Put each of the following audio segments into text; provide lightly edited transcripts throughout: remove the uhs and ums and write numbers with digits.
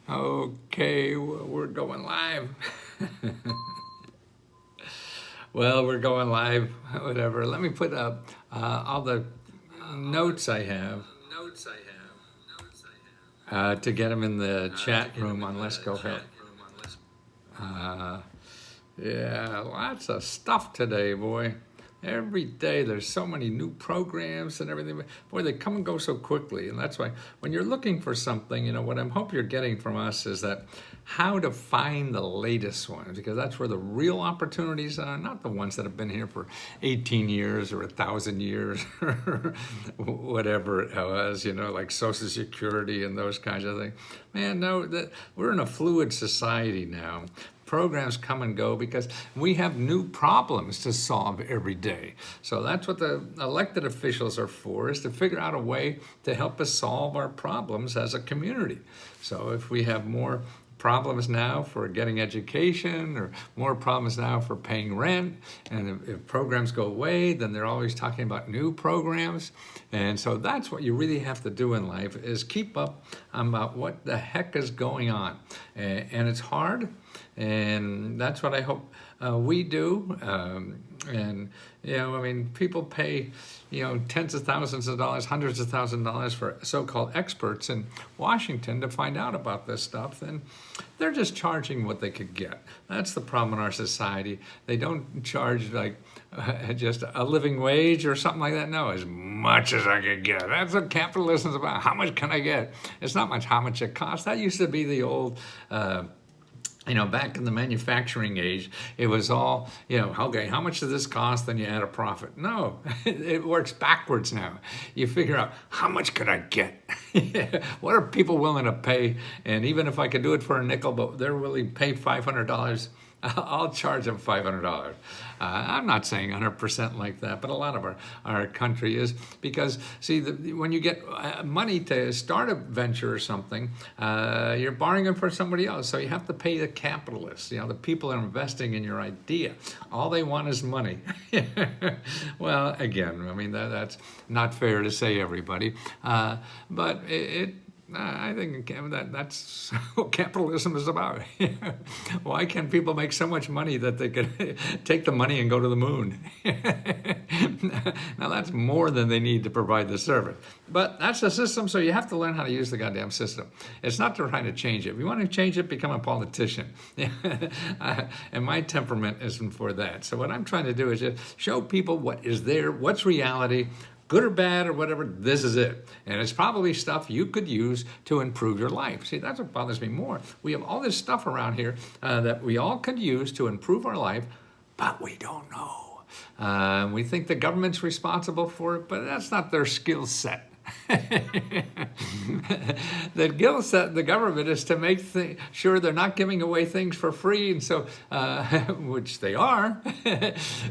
Okay, we're going live. Well, we're going live, whatever. Let me put up all the notes I have to get them in the chat room on Let's Go Ahead. Yeah, lots of stuff today, boy. Every day there's so many new programs and everything. Boy, they come and go so quickly. And that's why when you're looking for something, you know, what I hope you're getting from us is that how to find the latest ones, because that's where the real opportunities are, not the ones that have been here for 18 years or 1,000 years or whatever it was, you know, like Social Security and those kinds of things. Man, no, we're in a fluid society now. Programs come and go because we have new problems to solve every day. So that's what the elected officials are for, is to figure out a way to help us solve our problems as a community. So if we have more problems now for getting education or more problems now for paying rent, and if programs go away, then they're always talking about new programs. And so that's what you really have to do in life, is keep up about what the heck is going on. And it's hard, and that's what I hope we do. And, you know, I mean, people pay, you know, tens of thousands of dollars, hundreds of thousands of dollars for so-called experts in Washington to find out about this stuff. And they're just charging what they could get. That's the problem in our society. They don't charge like just a living wage or something like that. No, as much as I could get. That's what capitalism is about. How much can I get? It's not much how much it costs. That used to be the old you know, back in the manufacturing age, it was all, you know, okay, how much does this cost? Then you add a profit. No, it works backwards now. You figure out, how much could I get? What are people willing to pay? And even if I could do it for a nickel, but they're willing to pay $500, I'll charge them $500. I'm not saying 100% like that, but a lot of our country is, because, see, when you get money to start a venture or something, you're borrowing it from somebody else. So you have to pay the capitalists, you know, the people that are investing in your idea. All they want is money. Well, again, I mean, that's not fair to say, everybody, but I think that's what capitalism is about. Why can people make so much money that they could take the money and go to the moon? Now that's more than they need to provide the service. But that's the system, so you have to learn how to use the goddamn system. It's not trying to change it. If you want to change it, become a politician. And my temperament isn't for that. So what I'm trying to do is just show people what is there, what's reality, good or bad or whatever, this is it. And it's probably stuff you could use to improve your life. See, that's what bothers me more. We have all this stuff around here that we all could use to improve our life, but we don't know. We think the government's responsible for it, but that's not their skill set. The government is to make sure they're not giving away things for free, and so which they are,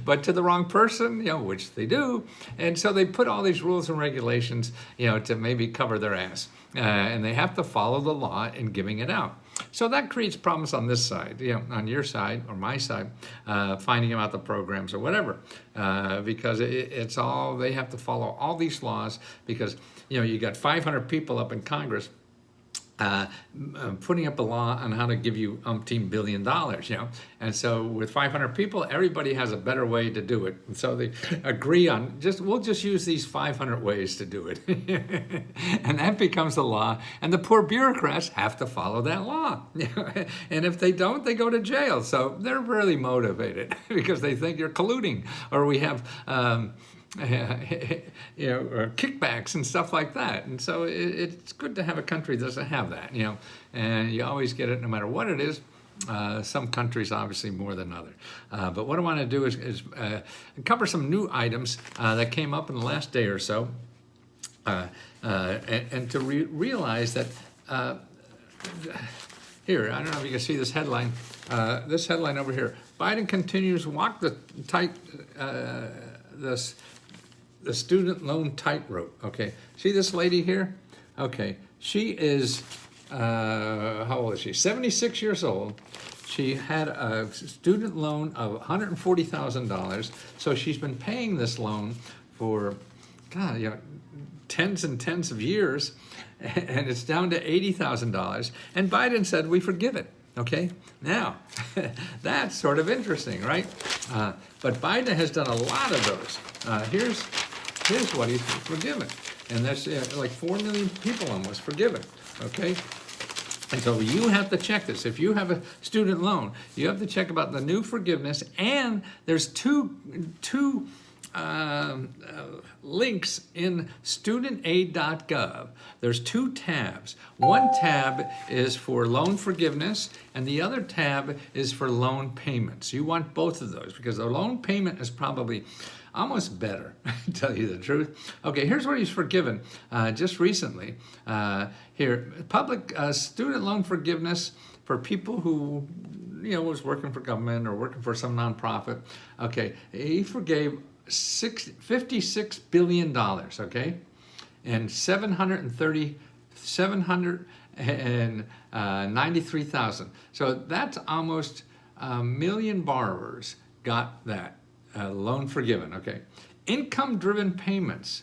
but to the wrong person, you know, which they do, and so they put all these rules and regulations, you know, to maybe cover their ass, and they have to follow the law in giving it out. So that creates problems on this side, you know, on your side or my side, finding out the programs or whatever, because it's all, they have to follow all these laws, because, you know, you got 500 people up in Congress putting up a law on how to give you umpteen $1 billion, you know, and so with 500 people, everybody has a better way to do it, and so they agree on we'll just use these 500 ways to do it, and that becomes the law, and the poor bureaucrats have to follow that law, and if they don't, they go to jail. So they're really motivated because they think you're colluding, or we have you know, or kickbacks and stuff like that. And so it's good to have a country that doesn't have that, you know, and you always get it no matter what it is. Some countries obviously more than others. But what I want to do is cover some new items that came up in the last day or so, and to realize that here, I don't know if you can see this headline. This headline over here: Biden continues to walk the the student loan tightrope. Okay, see this lady here? Okay, she is, how old is she? 76 years old. She had a student loan of $140,000. So she's been paying this loan for, God, you know, tens and tens of years. and it's down to $80,000. And Biden said, we forgive it. Okay, now that's sort of interesting, right? But Biden has done a lot of those. Here's what he's forgiven, and that's like 4 million people almost forgiven. Okay, and so you have to check this. If you have a student loan, you have to check about the new forgiveness, and there's two links in studentaid.gov. There's 2 tabs. One tab is for loan forgiveness, and the other tab is for loan payments. You want both of those because the loan payment is probably almost better, to tell you the truth. Okay, here's what he's forgiven just recently. Here, public student loan forgiveness for people who was working for government or working for some nonprofit. Okay, he forgave $56 billion, okay, and 793,000. So that's almost a million borrowers got that loan forgiven, okay. Income-driven payments,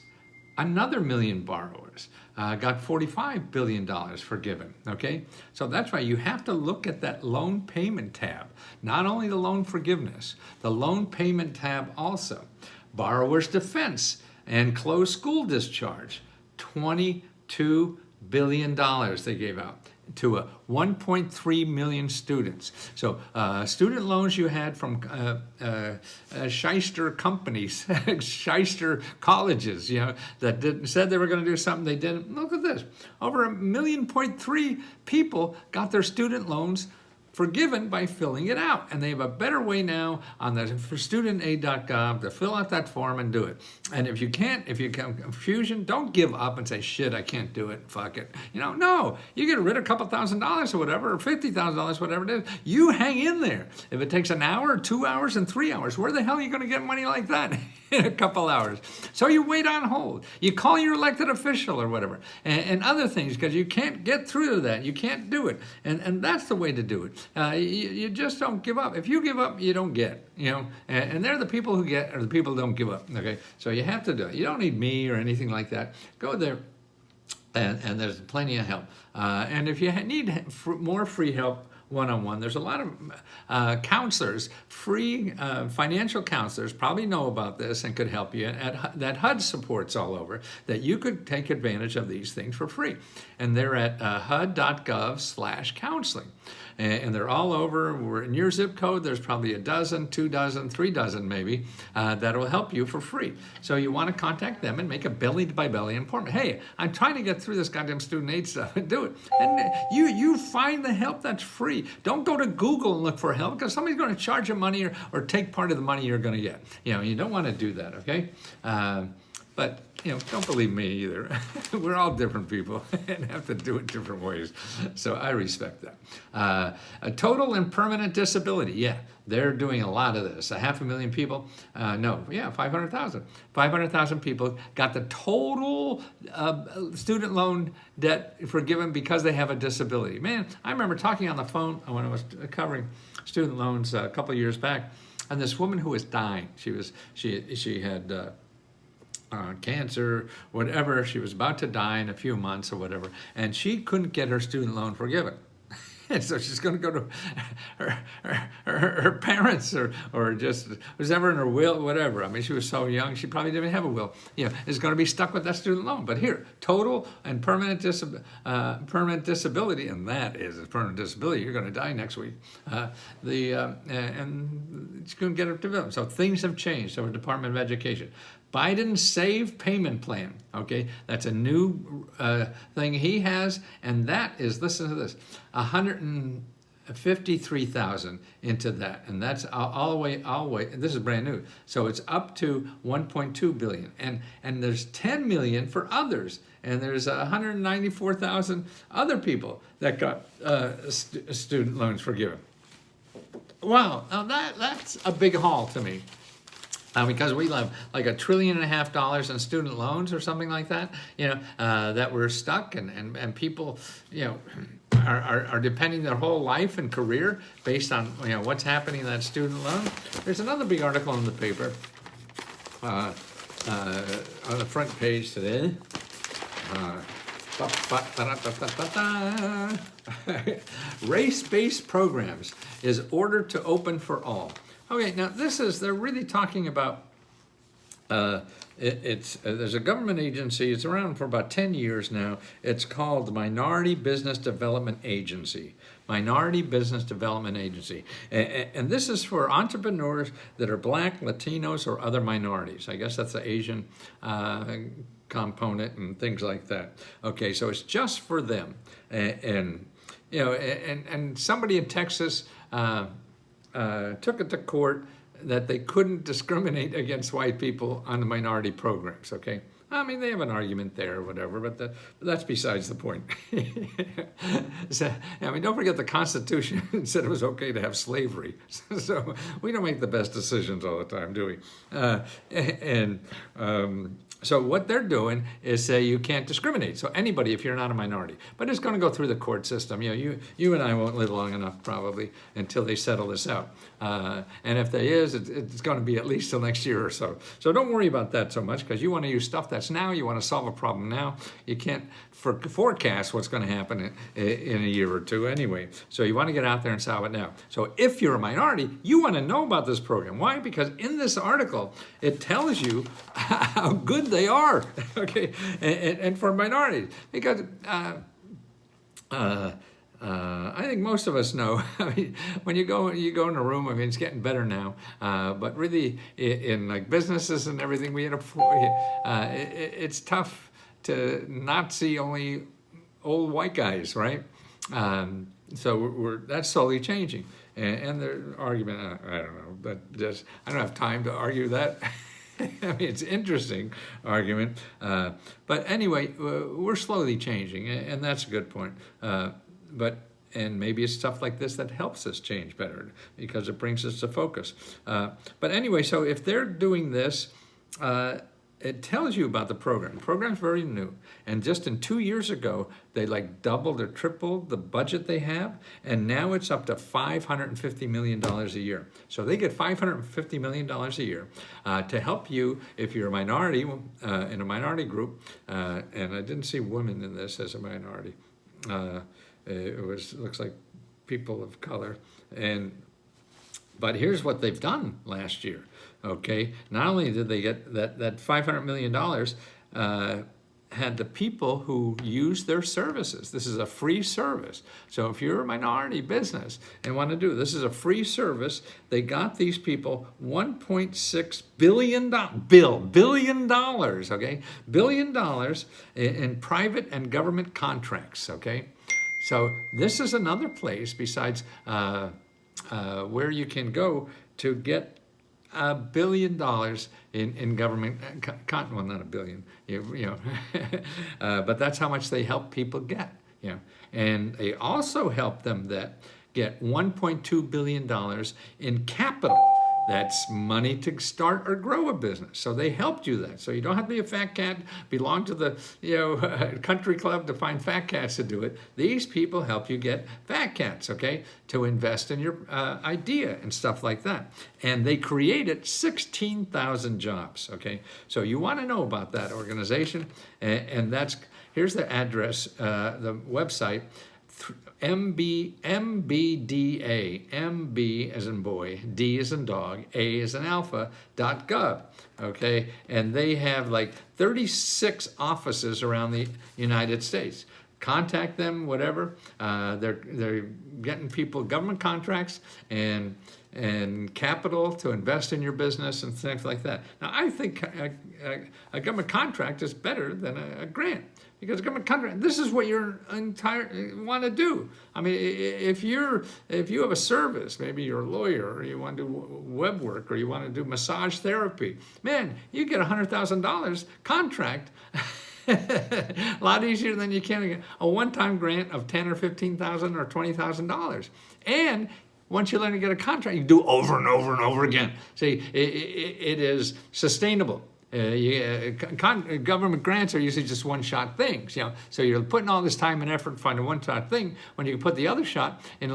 another million borrowers got $45 billion forgiven, okay? So that's why you have to look at that loan payment tab, not only the loan forgiveness, the loan payment tab also. Borrower's defense and closed school discharge, $22 billion they gave out to 1.3 million students. So student loans you had from shyster companies, shyster colleges, that said they were going to do something they didn't. Look at this. Over 1.3 million people got their student loans forgiven by filling it out. And they have a better way now on the for studentaid.gov to fill out that form and do it. And if you get confusion, don't give up and say, shit, I can't do it, fuck it. No, you get rid of a couple $1,000s or whatever, or $50,000, whatever it is. You hang in there. If it takes an hour, or 2 hours, and 3 hours, where the hell are you going to get money like that in a couple hours? So you wait on hold. You call your elected official or whatever, and other things, because you can't get through to that. You can't do it. And that's the way to do it. You just don't give up. If you give up, you don't get, and they're the people who get, or the people who don't give up, okay? So you have to do it. You don't need me or anything like that. Go there, and there's plenty of help. And if you need more free help, one-on-one. There's a lot of counselors, free financial counselors, probably know about this and could help you that HUD supports all over, that you could take advantage of these things for free. And they're at HUD.gov/counseling. And they're all over. We're in your zip code. There's probably a dozen, 2 dozen, 3 dozen maybe that will help you for free. So you want to contact them and make a belly-by-belly appointment. Hey, I'm trying to get through this goddamn student aid stuff. Do it. And you find the help that's free. Don't go to Google and look for help, because somebody's going to charge you money or take part of the money you're going to get. You don't want to do that, okay? But don't believe me either. We're all different people and have to do it different ways. So I respect that. A total and permanent disability. Yeah, they're doing a lot of this. 500,000 people. 500,000. 500,000 people got the total student loan debt forgiven because they have a disability. Man, I remember talking on the phone when I was covering student loans a couple of years back, and this woman who was dying. She had cancer, whatever. She was about to die in a few months or whatever, and she couldn't get her student loan forgiven. And so she's going to go to her parents or just was ever in her will, whatever. I mean, she was so young, she probably didn't have a will. Is going to be stuck with that student loan. But here, total and permanent disability, and that is a permanent disability. You're going to die next week. And she's going to get it developed. So things have changed. So, Department of Education. Biden Save Payment Plan, okay? That's a new thing he has, and that is, listen to this, 153,000 into that, and that's all the way, and this is brand new. So it's up to 1.2 billion, and there's 10 million for others, and there's 194,000 other people that got student loans forgiven. Wow, now that's a big haul to me. Because we have like $1.5 trillion in student loans or something like that, that we're stuck, and people, are depending their whole life and career based on what's happening in that student loan. There's another big article in the paper on the front page today. Race-based programs is ordered to open for all. Okay, now they're really talking about, there's a government agency, it's around for about 10 years now. It's called Minority Business Development Agency. Minority Business Development Agency. And this is for entrepreneurs that are Black, Latinos, or other minorities. I guess that's the Asian component and things like that. Okay, so it's just for them. And somebody in Texas took it to court that they couldn't discriminate against white people on the minority programs, okay? I mean, they have an argument there or whatever, but that's besides the point. So, I mean, don't forget the Constitution said it was okay to have slavery. So we don't make the best decisions all the time, do we? So what they're doing is say you can't discriminate. So anybody, if you're not a minority, but it's going to go through the court system. You and I won't live long enough probably until they settle this out. And if there is, it's going to be at least till next year or so. So don't worry about that so much, because you want to use stuff that's now. You want to solve a problem now. You can't forecast what's going to happen in a year or two anyway. So you want to get out there and solve it now. So if you're a minority, you want to know about this program. Why? Because in this article, it tells you how good they are, okay, and for minorities. Because I think most of us know. I mean, when you go in a room. I mean, it's getting better now, but really, in like businesses and everything, it's tough to not see only old white guys, right? So that's slowly changing, and the argument. I don't know, but I don't have time to argue that. I mean, it's an interesting argument, but anyway, we're slowly changing, and that's a good point. And maybe it's stuff like this that helps us change better because it brings us to focus. But anyway, so if they're doing this, it tells you about the program. The program's very new. And just in 2 years ago, they like doubled or tripled the budget they have. And now it's up to $550 million a year. So they get $550 million a year to help you if you're a minority, in a minority group. And I didn't see women in this as a minority. Looks like people of color. But here's what they've done last year, okay? Not only did they get that $500 million, had the people who use their services. This is a free service. So if you're a minority business and want to do this is a free service, they got these people $1.6 billion, okay? $1 billion in private and government contracts, okay? So this is another place besides where you can go to get $1 billion in government, well, not a billion, but that's how much they help people get, And they also help them get $1.2 billion in capital. That's money to start or grow a business. So they helped you that. So you don't have to be a fat cat, belong to the country club to find fat cats to do it. These people help you get fat cats, okay, to invest in your idea and stuff like that. And they created 16,000 jobs, okay. So you want to know about that organization, and here's the address, the website. MBDA, MB as in boy, D as in dog, A as in alpha.gov, okay? And they have like 36 offices around the United States. Contact them, whatever. They're getting people government contracts and capital to invest in your business and things like that. Now, I think a government contract is better than a grant. Because government contract, this is what you want to do. I mean, if you have a service, maybe you're a lawyer, or you want to do web work, or you want to do massage therapy, man, you get $100,000 contract. A lot easier than you can get a one-time grant of $10,000 or $15,000 or $20,000. And once you learn to get a contract, you do over and over and over again. See, it is sustainable. Government grants are usually just one-shot things, So you're putting all this time and effort to find a one-shot thing when you can put the other shot in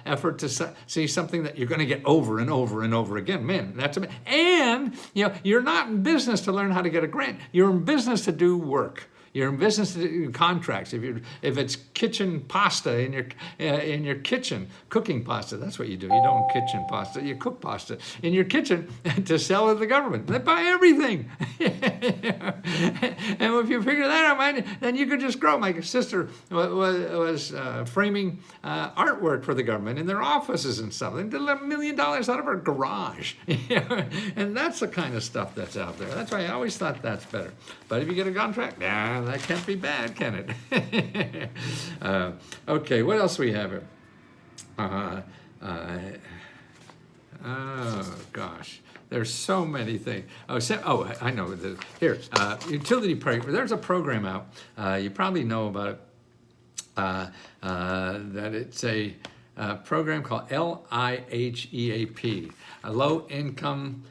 effort to see something that you're going to get over and over and over again. Man, that's amazing. And you're not in business to learn how to get a grant. You're in business to do work. You're in business contracts. If it's kitchen pasta in your kitchen, cooking pasta, that's what you do. You don't kitchen pasta, you cook pasta in your kitchen to sell to the government. They buy everything. And if you figure that out, man, then you could just grow. My sister was framing artwork for the government in their offices and stuff. They did $1 million out of her garage. And that's the kind of stuff that's out there. That's why I always thought that's better. But if you get a contract, nah, that can't be bad, can it? Okay, what else we have here? Oh, gosh. There's so many things. I know. Here, utility program. There's a program out. You probably know about it. That it's a program called LIHEAP, a low income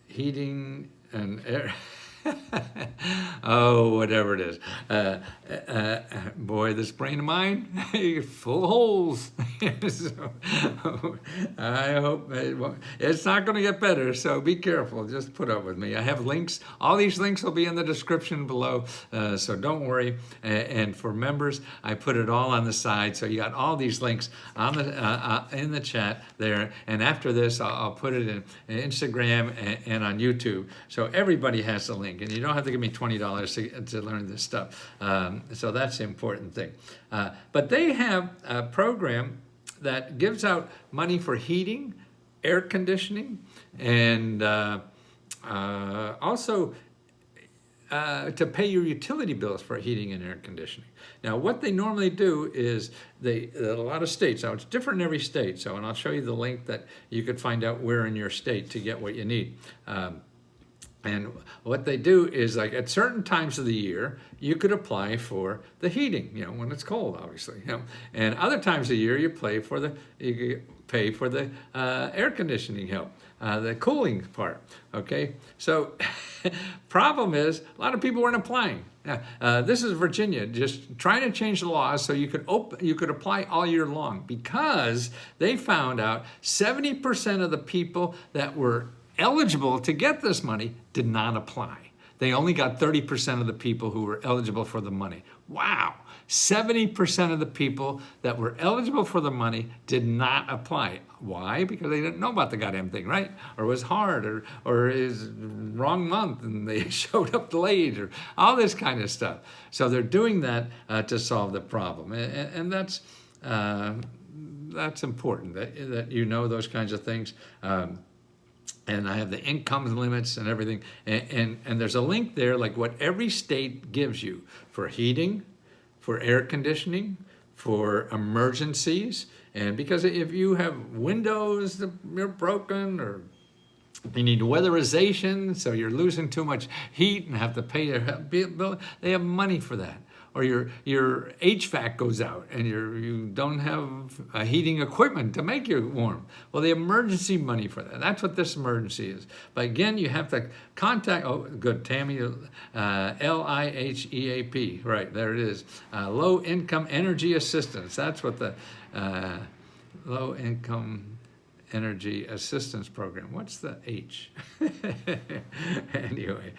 heating and air. Oh, whatever it is. Boy, this brain of mine, full of holes. So, I hope it's not going to get better, so be careful. Just put up with me. I have links. All these links will be in the description below, so don't worry. And for members, I put it all on the side, so you got all these links on the in the chat there. And after this, I'll put it in Instagram and on YouTube, so everybody has the link. And you don't have to give me $20 to learn this stuff. So that's the important thing. But they have a program that gives out money for heating, air conditioning, and also to pay your utility bills for heating and air conditioning. Now, what they normally do is a lot of states, now it's different in every state, and I'll show you the link that you could find out where in your state to get what you need. And what they do is, like, at certain times of the year, you could apply for the heating, when it's cold, obviously, And other times of the year, you pay for the air conditioning help, the cooling part. Okay, so problem is a lot of people weren't applying. This is Virginia, just trying to change the laws so you could apply all year long, because they found out 70% of the people that were eligible to get this money did not apply. They only got 30% of the people who were eligible for the money. Wow. 70% of the people that were eligible for the money did not apply. Why? Because they didn't know about the goddamn thing, right? Or it was hard, or is wrong month and they showed up late, or all this kind of stuff. So they're doing that to solve the problem. And that's important, that you know those kinds of things. And I have the income limits and everything. And there's a link there, like what every state gives you for heating, for air conditioning, for emergencies. And because if you have windows that are broken, or you need weatherization, so you're losing too much heat and have to pay your bill, they have money for that. Or your HVAC goes out and you don't have heating equipment to make you warm. Well, the emergency money for that. That's what this emergency is. But again, you have to contact, good, Tammy, LIHEAP, right, there it is. Low Income Energy Assistance. That's what the Low Income Energy Assistance Program. What's the H? Anyway,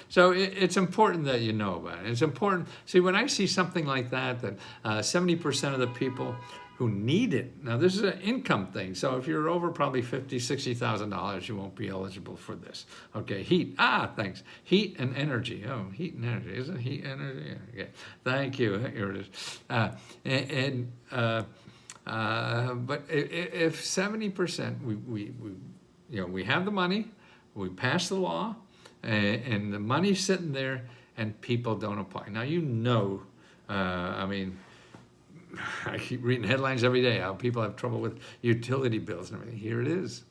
so it's important that you know about it. It's important. See, when I see something like that 70% of the people who need it, now this is an income thing, so if you're over probably $50,000, $60,000, you won't be eligible for this. Okay, heat, thanks. Heat and energy. Oh, heat and energy, isn't it? Heat and energy? Yeah, okay, thank you, here it is. But if 70%, we have the money, we pass the law, and the money's sitting there, and people don't apply. Now, I mean, I keep reading headlines every day how people have trouble with utility bills and everything. Here it is,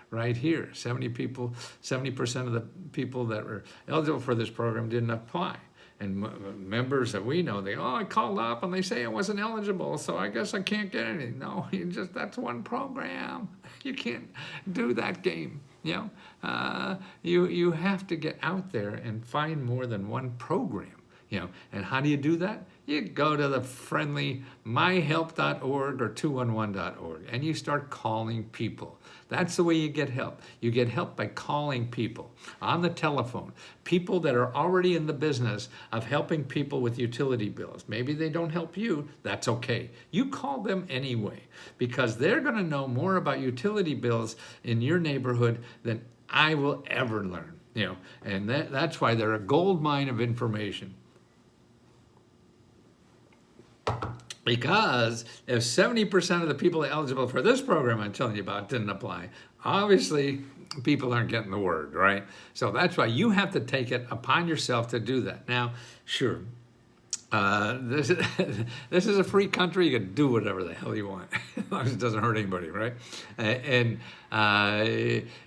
right here. 70% of the people that were eligible for this program didn't apply. And members that we know, I called up and they say I wasn't eligible, so I guess I can't get anything. No, that's one program. You can't do that game. You have to get out there and find more than one program. And how do you do that? You go to the friendly myhelp.org or 211.org and you start calling people. That's the way you get help. You get help by calling people on the telephone, people that are already in the business of helping people with utility bills. Maybe they don't help you, that's okay. You call them anyway, because they're going to know more about utility bills in your neighborhood than I will ever learn. And that's why they're a gold mine of information. Because if 70% of the people eligible for this program I'm telling you about didn't apply, obviously people aren't getting the word, right? So that's why you have to take it upon yourself to do that. Now, sure, this is a free country. You can do whatever the hell you want, as long as it doesn't hurt anybody, right? And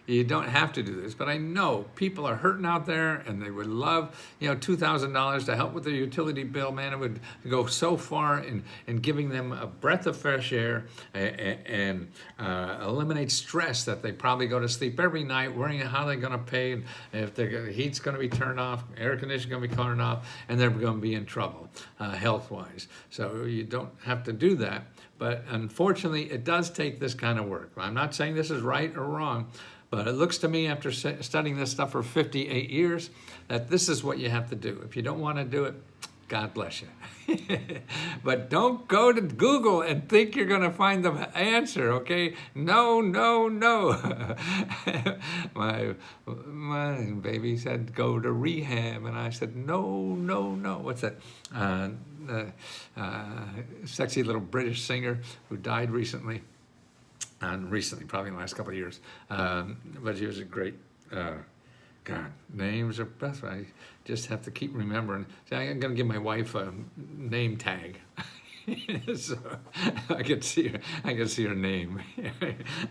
you don't have to do this. But I know people are hurting out there, and they would love, $2,000 to help with their utility bill. Man, it would go so far in giving them a breath of fresh air and eliminate stress that they probably go to sleep every night worrying how they're going to pay, and if the heat's going to be turned off, air conditioning going to be turned off, and they're going to be in trouble health-wise. So you don't have to do that. But unfortunately, it does take this kind of work. I'm not saying this is right or wrong, but it looks to me, after studying this stuff for 58 years, that this is what you have to do. If you don't want to do it, God bless you. But don't go to Google and think you're going to find the answer, okay? No, no, no. My baby said, go to rehab. And I said, no, no, no. What's that? Sexy little British singer who died recently. Recently, probably in the last couple of years. But she was a great... God, names are best. I just have to keep remembering. See, I'm going to give my wife a name tag, so I can see her name.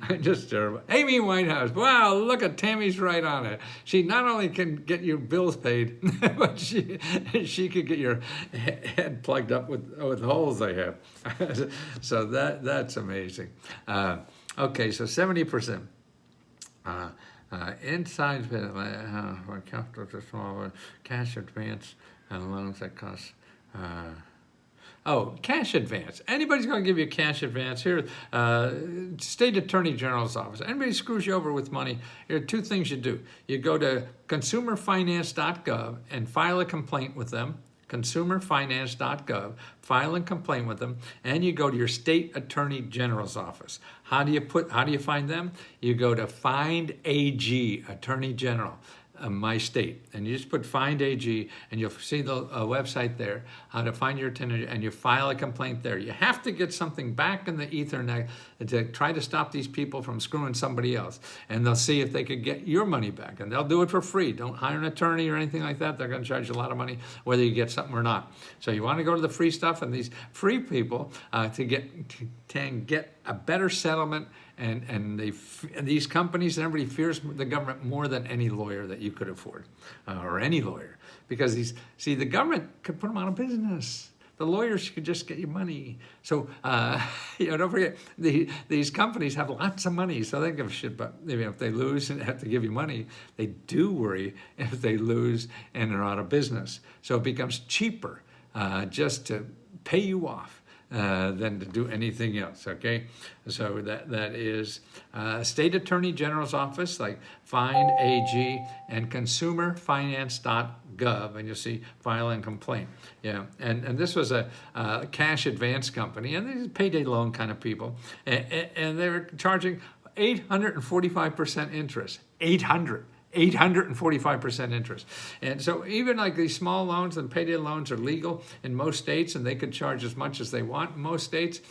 I'm just terrible. Amy Winehouse. Wow, look at Tammy's right on it. She not only can get your bills paid, but she could get your head plugged up with holes they have. So that's amazing. Okay, so 70%. Inside for capital to small cash advance and loans that cost. Cash advance. Anybody's going to give you a cash advance here. State Attorney General's office. Anybody screws you over with money, here are two things you do. You go to consumerfinance.gov and file a complaint with them. consumerfinance.gov, file a complaint with them, and you go to your state attorney general's office. How do you find them? You go to Find AG, Attorney General, my state, and you just put Find AG, and you'll see the website there, how to find your attorney, and you file a complaint there. You have to get something back in the Ethernet to try to stop these people from screwing somebody else, and they'll see if they could get your money back, and they'll do it for free. Don't hire an attorney or anything like that. They're going to charge you a lot of money whether you get something or not. So you want to go to the free stuff, and these free people can get a better settlement. And these companies and everybody fears the government more than any lawyer that you could afford, or any lawyer, because the government could put them out of business. The lawyers could just get you money. So don't forget, these companies have lots of money, so they don't give a shit. But if they lose and have to give you money, they do worry if they lose and are out of business. So it becomes cheaper just to pay you off than to do anything else, okay? So that is State Attorney General's office, like Find AG, and consumerfinance.gov, and you'll see file and complaint. Yeah, and this was a cash advance company, and these payday loan kind of people, and they were charging 845% interest. 845% interest. And so even like these small loans and payday loans are legal in most states, and they could charge as much as they want in most states.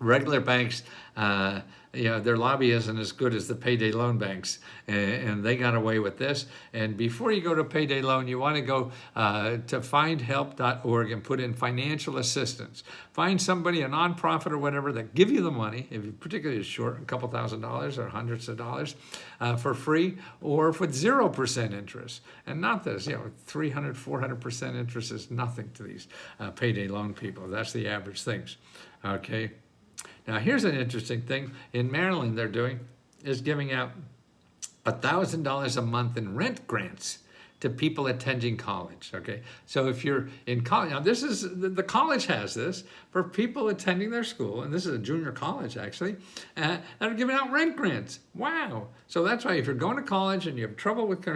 Regular banks, their lobby isn't as good as the payday loan banks, and they got away with this. And before you go to payday loan, you want to go to findhelp.org and put in financial assistance. Find somebody, a nonprofit or whatever, that give you the money, if you're particularly short, a couple $1,000s or hundreds of dollars, for free or with 0% interest. And not this, 300, 400% interest is nothing to these payday loan people. That's the average things, okay? Now, here's an interesting thing. In Maryland, they're doing is giving out $1,000 a month in rent grants to people attending college, okay? So if you're in college, now this is, the college has this for people attending their school, and this is a junior college actually, that are giving out rent grants. Wow. So that's why if you're going to college and you have trouble with,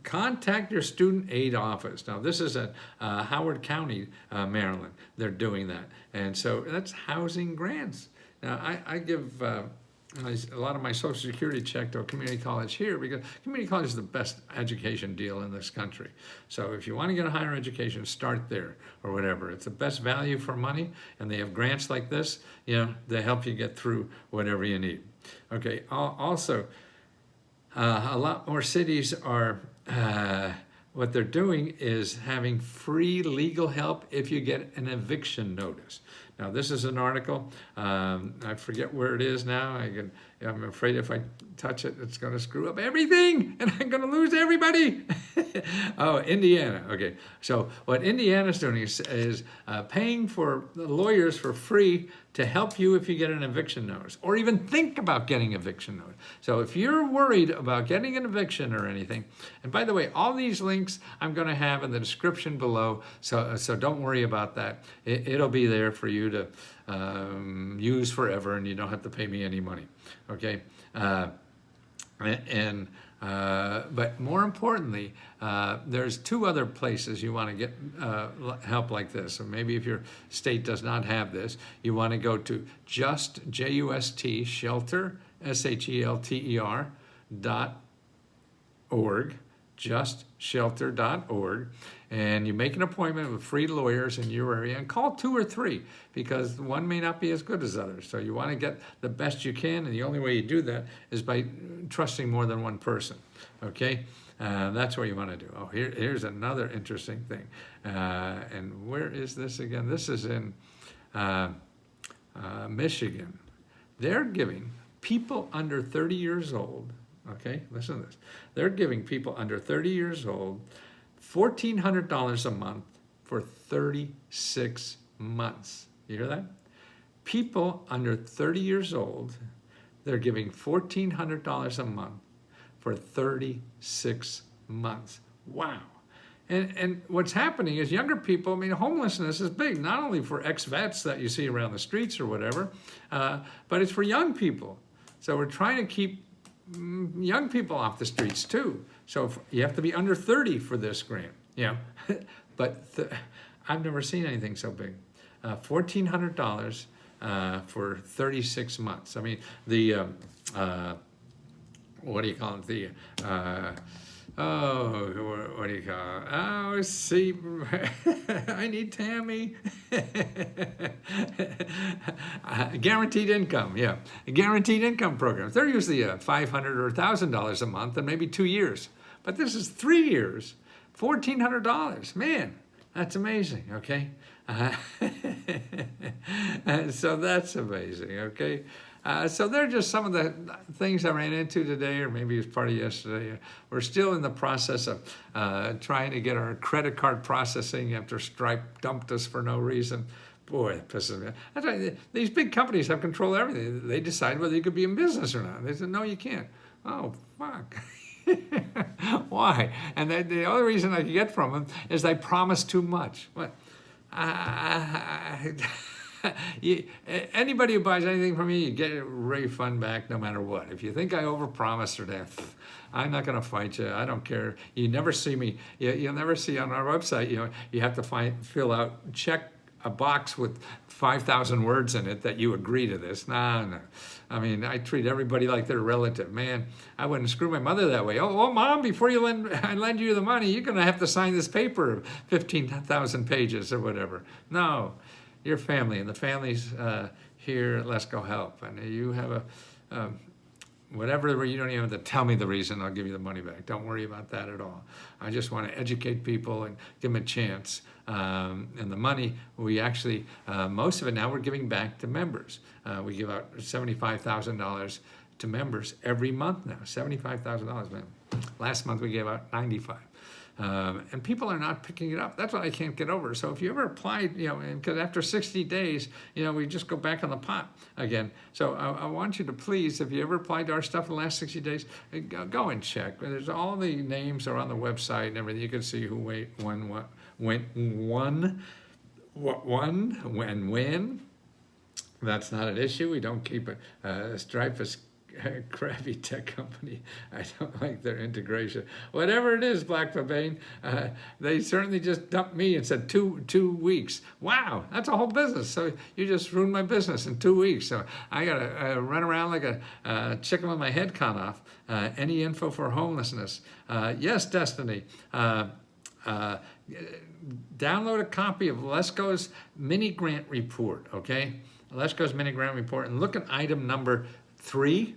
contact your student aid office. Now this is at Howard County, Maryland. They're doing that. And so that's housing grants. Now I give a lot of my Social Security check to a community college here because community college is the best education deal in this country. So if you want to get a higher education, start there or whatever. It's the best value for money, and they have grants like this, they help you get through whatever you need. Okay, also, a lot more cities are, what they're doing is having free legal help if you get an eviction notice. Now, this is an article, I forget where it is now. I'm afraid if I touch it, it's going to screw up everything, and I'm going to lose everybody. Oh, Indiana. Okay, so what Indiana's doing is paying for the lawyers for free to help you if you get an eviction notice, or even think about getting eviction notice. So if you're worried about getting an eviction or anything, and by the way, all these links I'm going to have in the description below, so don't worry about that. It'll be there for you to use forever, and you don't have to pay me any money. Okay, but more importantly, there's two other places you want to get help like this. So maybe if your state does not have this, you want to go to JUST, shelter, SHELTER.org, justshelter.org, and you make an appointment with free lawyers in your area, and call 2 or 3 because one may not be as good as others. So you want to get the best you can, and the only way you do that is by trusting more than one person. Okay, that's what you want to do. Oh, here's another interesting thing. And where is this again? This is in Michigan. They're giving people under 30 years old. Okay, listen to this. They're giving people under 30 years old $1,400 a month for 36 months. You hear that? People under 30 years old, they're giving $1,400 a month for 36 months. Wow. And what's happening is younger people, homelessness is big, not only for ex-vets that you see around the streets or whatever, but it's for young people. So we're trying to keep young people off the streets too. So you have to be under 30 for this grant, but I've never seen anything so big. $1,400 for 36 months. I mean, the, what do you call it? The, what do you call it? Oh, see, I need Tammy. Guaranteed income, guaranteed income programs. They're usually $500 or $1,000 a month, and maybe 2 years. But this is 3 years, $1,400. Man, that's amazing. Okay, so that's amazing. Okay. So they're just some of the things I ran into today, or maybe it was part of yesterday. We're still in the process of trying to get our credit card processing after Stripe dumped us for no reason. Boy, it pisses me off. That's why these big companies have control of everything. They decide whether you could be in business or not. They said, no, you can't. Oh, fuck. Why? And the only reason I can get from them is they promise too much. What? Anybody who buys anything from me, you get a refund back no matter what. If you think I overpromised or that, I'm not going to fight you. I don't care. You never see me. You'll never see on our website. You have to fill out, check a box with 5,000 words in it that you agree to this. No. I mean, I treat everybody like they're a relative. Man, I wouldn't screw my mother that way. Oh, Mom, before I lend you the money, you're going to have to sign this paper of 15,000 pages or whatever. No. Your family, and the family's here, let's go help. And you have whatever, you don't even have to tell me the reason, I'll give you the money back. Don't worry about that at all. I just want to educate people and give them a chance. And the money, we actually, most of it now we're giving back to members. We give out $75,000 to members every month now, $75,000, man. Last month we gave out $95,000. And people are not picking it up. That's what I can't get over. So if you ever applied, because after 60 days, we just go back on the pot again. So I want you to please, if you ever applied to our stuff in the last 60 days, go and check. There's all the names are on the website and everything. You can see who won, and when. That's not an issue. We don't keep Stripe is a crappy tech company. I don't like their integration. Whatever it is, Black Pabane, they certainly just dumped me and said two weeks. Wow, that's a whole business. So you just ruined my business in 2 weeks. So I gotta run around like a chicken with my head cut off. Any info for homelessness? Yes, Destiny. Download a copy of Lesko's mini grant report, okay? Lesko's mini grant report, and look at item number 3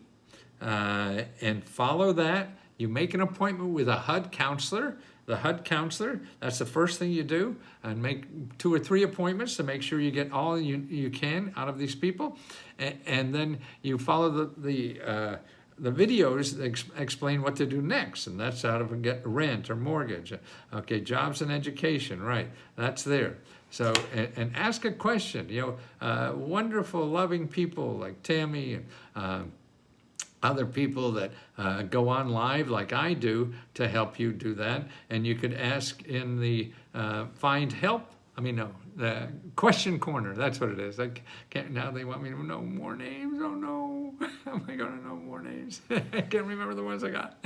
and follow that. You make an appointment with a HUD counselor. The HUD counselor, that's the first thing you do, and make 2 or 3 appointments to make sure you get all you can out of these people. And then you follow the videos that explain what to do next, and that's how to get rent or mortgage. Okay, jobs and education, right, that's there. So, and ask a question, wonderful, loving people like Tammy and other people that go on live like I do to help you do that. And you could ask in the find help, the question corner, that's what it is. I can't, now they want me to know more names. Oh no, am I gonna know more names? I can't remember the ones I got.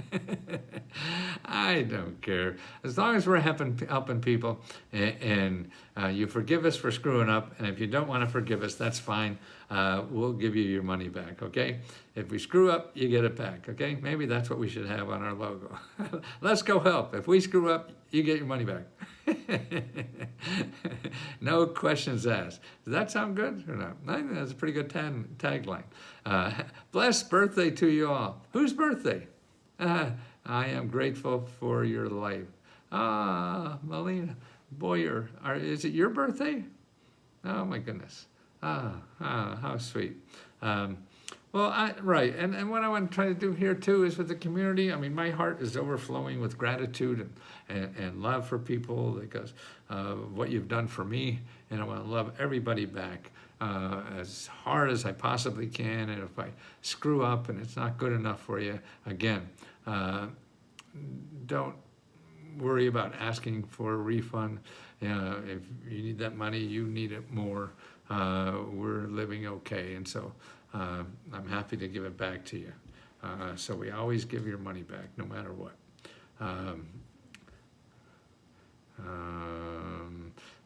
I don't care. As long as we're helping people and you forgive us for screwing up, and if you don't want to forgive us, that's fine. We'll give you your money back, okay? If we screw up, you get it back, okay? Maybe that's what we should have on our logo. Let's go help. If we screw up, you get your money back. No questions asked. Does that sound good or not? I think that's a pretty good tagline. Blessed birthday to you all. Whose birthday? I am grateful for your life. Melina Boyer, is it your birthday? Oh my goodness. How sweet. Right, and what I want to try to do here too is with the community. My heart is overflowing with gratitude and love for people because of what you've done for me, and I want to love everybody back as hard as I possibly can. And if I screw up and it's not good enough for you, again, don't worry about asking for a refund. If you need that money, you need it more. We're living okay, and so I'm happy to give it back to you. So we always give your money back, no matter what.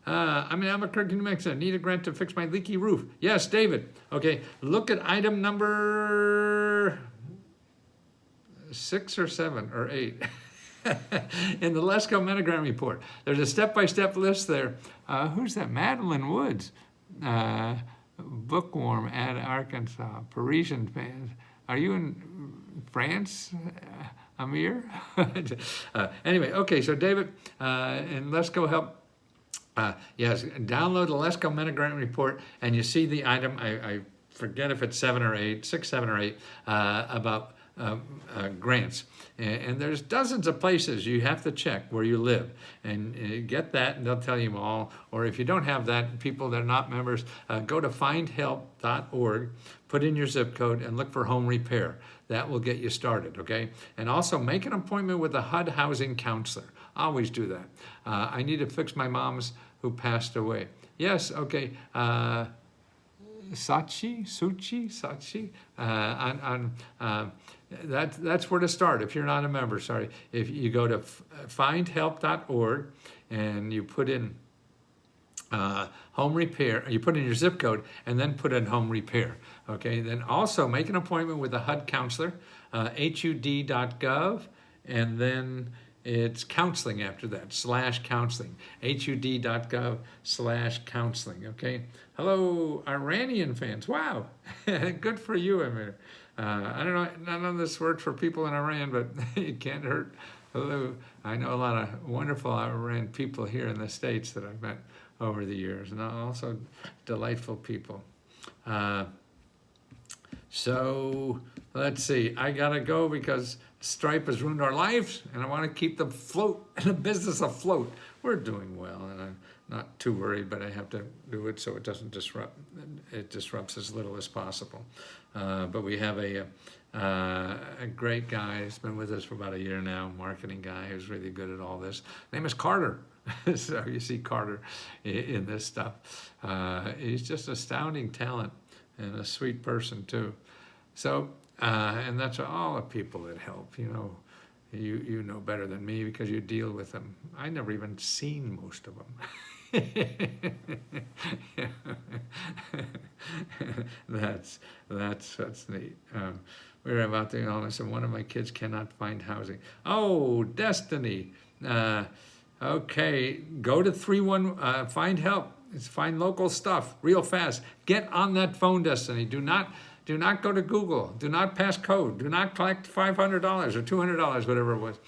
I'm in Albuquerque, New Mexico. Need a grant to fix my leaky roof. Yes, David. Okay, look at item number 6 or 7 or 8. In the Lesko Metagram report. There's a step-by-step list there. Who's that? Madeline Woods. Bookworm at Arkansas. Parisian fans. Are you in France, Amir? Anyway, okay, so David, and Lesko help. Yes, download the Lesko Metagram report, and you see the item. I forget if it's 7 or 8, 6, 7 or 8, about grants. And there's dozens of places you have to check where you live and get that, and they'll tell you all. Or if you don't have that, people that are not members, go to findhelp.org, put in your zip code, and look for home repair. That will get you started, okay? And also make an appointment with a HUD housing counselor. Always do that. I need to fix my mom's who passed away. Yes, okay. Sachi, that's where to start if you're not a member. Sorry, if you go to findhelp.org and you put in home repair, you put in your zip code and then put in home repair. Okay, then also make an appointment with a HUD counselor, hud.gov, and then it's counseling after that, /counseling, hud.gov/counseling, okay? Hello, Iranian fans. Wow, good for you, Amir. I don't know, none of this works for people in Iran, but it can't hurt. Hello, I know a lot of wonderful Iran people here in the States that I've met over the years, and also delightful people. So let's see. I gotta go because Stripe has ruined our lives, and I want to keep the business afloat. We're doing well, and I'm not too worried, but I have to do it so it doesn't disrupt. It disrupts as little as possible. But we have a great guy. He's been with us for about a year now. Marketing guy who's really good at all this. Name is Carter. So you see Carter in this stuff. He's just astounding talent and a sweet person too. So, and that's all the people that help, you know. You know better than me because you deal with them. I never even seen most of them. That's neat. We're about to honest, and one of my kids cannot find housing. Oh, Destiny. Okay, go to 31. Find help. It's find local stuff real fast. Get on that phone, Destiny. Do not go to Google. Do not pass code. Do not collect $500 or $200, whatever it was.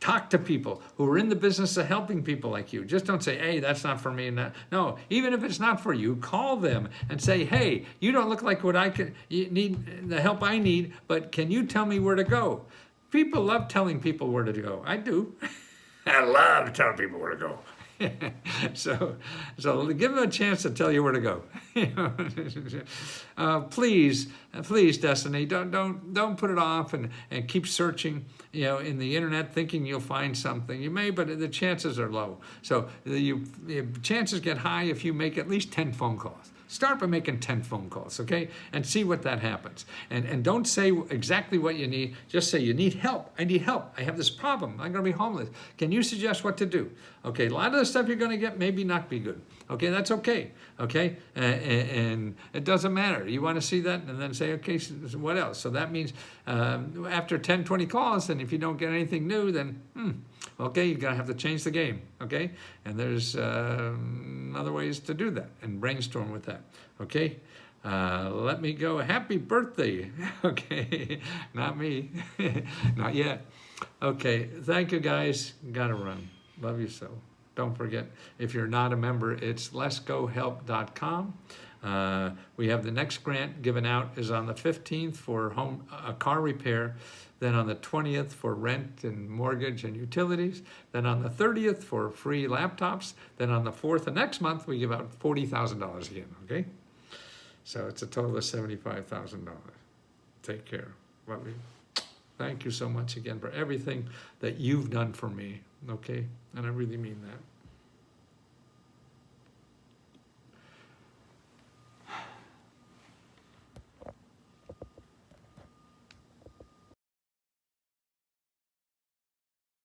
Talk to people who are in the business of helping people like you. Just don't say, hey, that's not for me. No, even if it's not for you, call them and say, hey, you don't look like what you need, the help I need, but can you tell me where to go? People love telling people where to go. I do. I love telling people where to go. So give them a chance to tell you where to go. Please, Destiny, don't put it off and keep searching, in the internet thinking you'll find something. You may, but the chances are low. So the chances get high if you make at least 10 phone calls. Start by making 10 phone calls, okay? And see what that happens. And don't say exactly what you need. Just say, you need help. I need help. I have this problem. I'm going to be homeless. Can you suggest what to do? Okay, a lot of the stuff you're going to get maybe not be good. Okay, that's okay. Okay, and it doesn't matter. You want to see that and then say, okay, so what else? So that means after 10, 20 calls, and if you don't get anything new, then okay, you're gonna have to change the game, okay? And there's other ways to do that and brainstorm with that, okay? Let me go. Happy birthday, okay? Not me, not yet. Okay, thank you guys. Gotta run. Love you so. Don't forget, if you're not a member, it's letsgohelp.com. We have the next grant given out is on the 15th for car repair, then on the 20th for rent and mortgage and utilities, then on the 30th for free laptops, then on the 4th of next month we give out $40,000 again, okay? So it's a total of $75,000. Take care. Love you. Thank you so much again for everything that you've done for me, okay? And I really mean that.